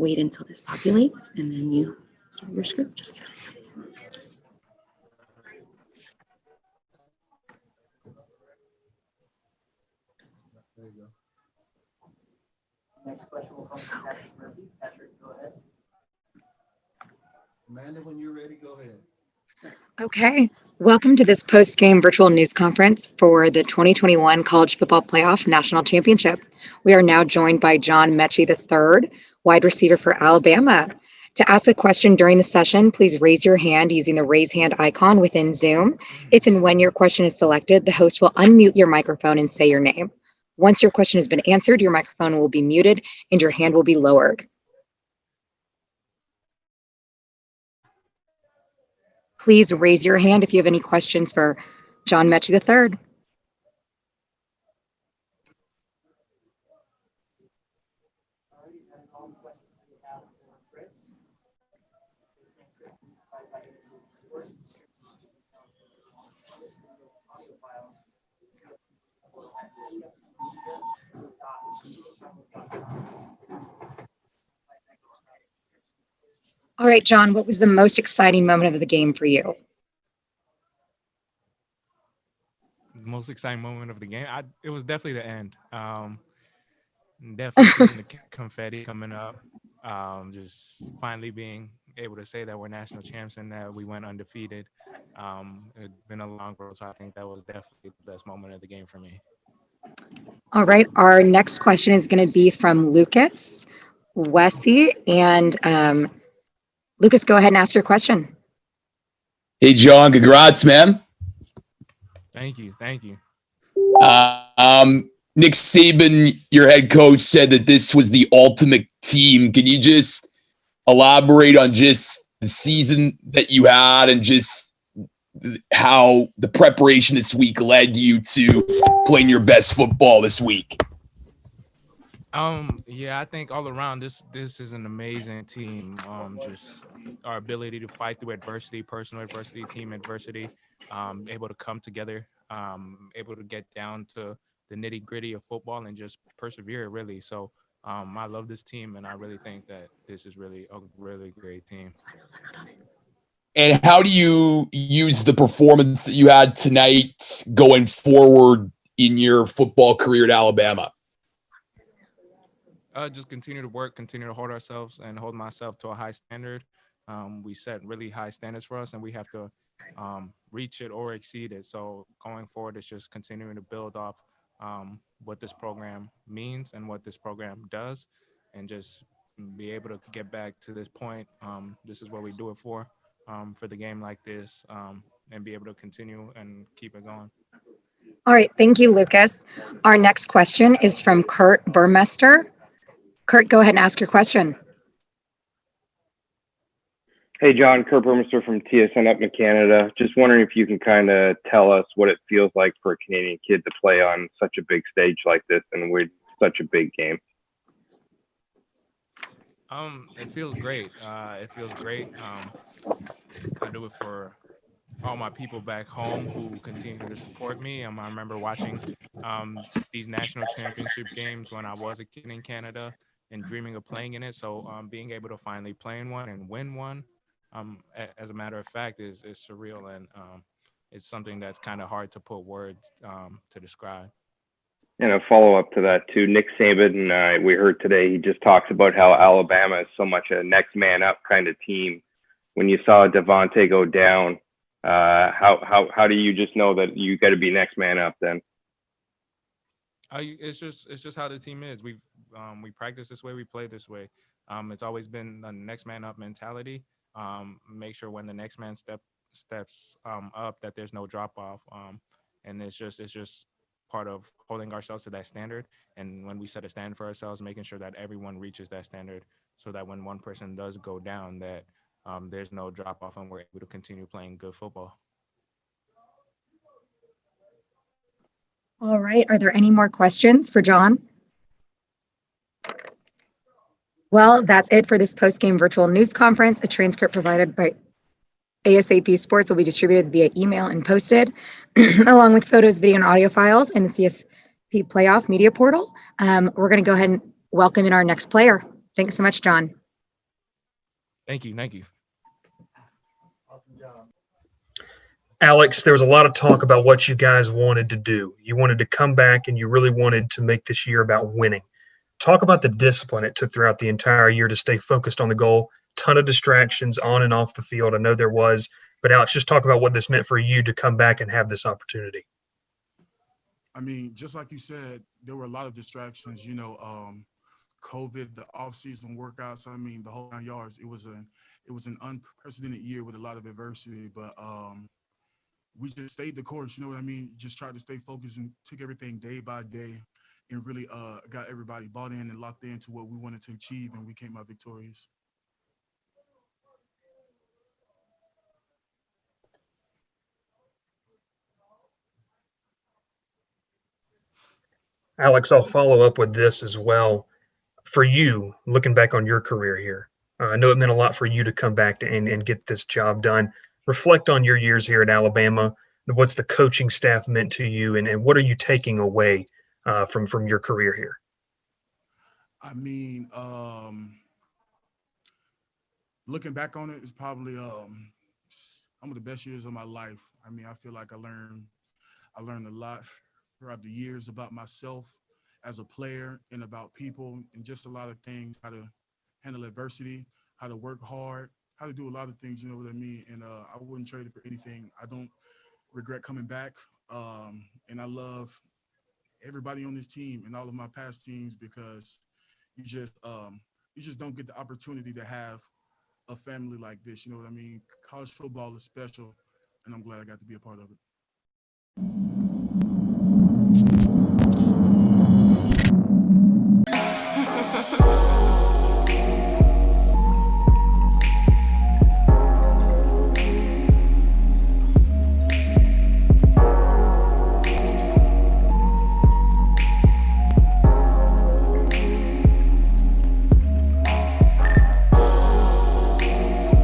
wait until this populates, and then you start your script. Just kidding. There you go. Next question will come from Patrick Murphy. Patrick, go ahead. Amanda, when you're ready, go ahead. Okay. Welcome to this post-game virtual news conference for the 2021 College Football Playoff National Championship. We are now joined by John Metchie III, wide receiver for Alabama. To ask a question during the session, please raise your hand using the raise hand icon within Zoom. If and when your question is selected, the host will unmute your microphone and say your name. Once your question has been answered, your microphone will be muted and your hand will be lowered. Please raise your hand if you have any questions for John Metchie III. All right, John, what was the most exciting moment of the game for you? The most exciting moment of the game, it was definitely the end. Definitely seeing the confetti coming up. Just finally being able to say that we're national champs and that we went undefeated. It's been a long road, so I think that was definitely the best moment of the game for me. All right, our next question is going to be from Lucas Wessie, and Lucas, go ahead and ask your question. Hey, John, congrats, man. Thank you. Nick Saban, your head coach, said that this was the ultimate team. Can you just elaborate on just the season that you had and just how the preparation this week led you to playing your best football this week? Yeah, I think all around this is an amazing team. Just our ability to fight through adversity, personal adversity, team adversity, able to come together, able to get down to the nitty gritty of football and just persevere, really. So I love this team, and I really think that this is really a really great team. And how do you use the performance that you had tonight going forward in your football career at Alabama? Just continue to work, continue to hold ourselves and hold myself to a high standard. We set really high standards for us, and we have to reach it or exceed it. So going forward, it's just continuing to build off what this program means and what this program does, and just be able to get back to this point. This is what we do it for the game like this, and be able to continue and keep it going. All right, thank you, Lucas. Our next question is from Kurt Burmester. Kurt, go ahead and ask your question. Hey, John, Kurt Burmester from TSN up in Canada. Just wondering if you can kind of tell us what it feels like for a Canadian kid to play on such a big stage like this and with such a big game. It feels great. I do it for all my people back home who continue to support me. I remember watching these national championship games when I was a kid in Canada and dreaming of playing in it. So being able to finally play in one and win one, as a matter of fact, is surreal, and it's something that's kind of hard to put words to describe. And a follow-up to that, too, Nick Saban, we heard today, he just talks about how Alabama is so much a next man up kind of team. When you saw Devontae go down, how do you just know that you got to be next man up then? It's just how the team is. We practice this way, we play this way. It's always been the next man up mentality. Make sure when the next man steps up that there's no drop off. And it's just part of holding ourselves to that standard. And when we set a standard for ourselves, making sure that everyone reaches that standard, so that when one person does go down, that there's no drop off and we're able to continue playing good football. All right, are there any more questions for John? Well, that's it for this post-game virtual news conference. A transcript provided by ASAP Sports will be distributed via email and posted, along with photos, video, and audio files in the CFP Playoff Media Portal. We're going to go ahead and welcome in our next player. Thanks so much, John. Thank you. Thank you. Awesome job. Alex, there was a lot of talk about what you guys wanted to do. You wanted to come back and you really wanted to make this year about winning. Talk about the discipline it took throughout the entire year to stay focused on the goal. Ton of distractions on and off the field. I know there was, but Alex, just talk about what this meant for you to come back and have this opportunity. I mean, just like you said, there were a lot of distractions, COVID, the off-season workouts. I mean, the whole 9 yards. It was an unprecedented year with a lot of adversity, but we just stayed the course. You know what I mean? Just tried to stay focused and took everything day by day, and really got everybody bought in and locked into what we wanted to achieve, and we came out victorious. Alex, I'll follow up with this as well. For you, looking back on your career here, I know it meant a lot for you to come back and get this job done. Reflect on your years here at Alabama. What's the coaching staff meant to you, and what are you taking away from your career here? I mean, looking back on it, it's probably some of the best years of my life. I mean, I feel like I learned a lot throughout the years about myself as a player and about people and just a lot of things, how to handle adversity, how to work hard, how to do a lot of things, you know what I mean? And I wouldn't trade it for anything. I don't regret coming back. And I love everybody on this team and all of my past teams because you just don't get the opportunity to have a family like this. You know what I mean? College football is special, and I'm glad I got to be a part of it.